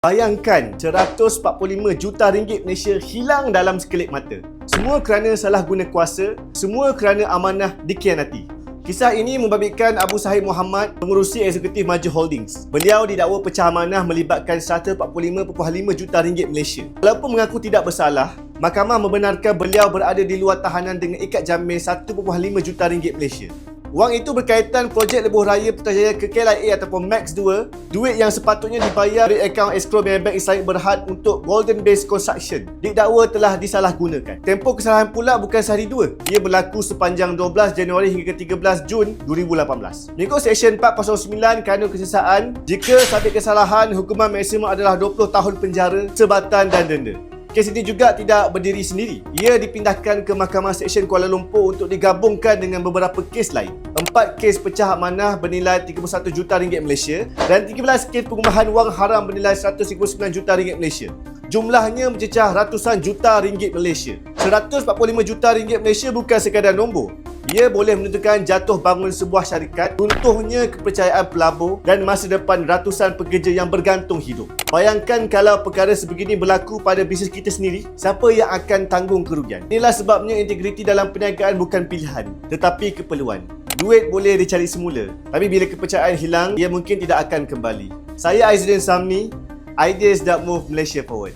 Bayangkan 145 juta ringgit Malaysia hilang dalam sekelip mata. Semua kerana salah guna kuasa, semua kerana amanah dikhianati. Kisah ini membabitkan Abu Sahid Muhammad, pengurusi eksekutif Maju Holdings. Beliau didakwa pecah amanah melibatkan 145.5 juta ringgit Malaysia. Walaupun mengaku tidak bersalah, mahkamah membenarkan beliau berada di luar tahanan dengan ikat jamin 1.5 juta ringgit Malaysia. Wang itu berkaitan projek lebuh raya Putrajaya ke KLIA ataupun MAX 2, duit yang sepatutnya dibayar dari akaun escrow Bank Islamic Berhad untuk Golden Base Construction didakwa telah disalahgunakan. Tempoh kesalahan pula bukan sehari dua. Ia berlaku sepanjang 12 Januari hingga 13 Jun 2018. Mengikut Seksyen 409 Kanun Kesesaan, jika sabit kesalahan, hukuman maksimum adalah 20 tahun penjara, sebatan dan denda. Kes ini juga tidak berdiri sendiri. Ia dipindahkan ke Mahkamah Seksyen Kuala Lumpur untuk digabungkan dengan beberapa kes lain. 4 kes pecah amanah bernilai 31 juta ringgit Malaysia dan 13 kes pengubahan wang haram bernilai 159 juta ringgit Malaysia. Jumlahnya mencecah ratusan juta ringgit Malaysia. 145 juta ringgit Malaysia bukan sekadar nombor. Ia boleh menentukan jatuh bangun sebuah syarikat, runtuhnya kepercayaan pelabur dan masa depan ratusan pekerja yang bergantung hidup. Bayangkan kalau perkara sebegini berlaku pada bisnes kita sendiri, siapa yang akan tanggung kerugian? Inilah sebabnya integriti dalam perniagaan bukan pilihan, tetapi keperluan. Duit boleh dicari semula, tapi bila kepercayaan hilang, ia mungkin tidak akan kembali. Saya Aizudin Samni, Ideas that Move Malaysia Forward.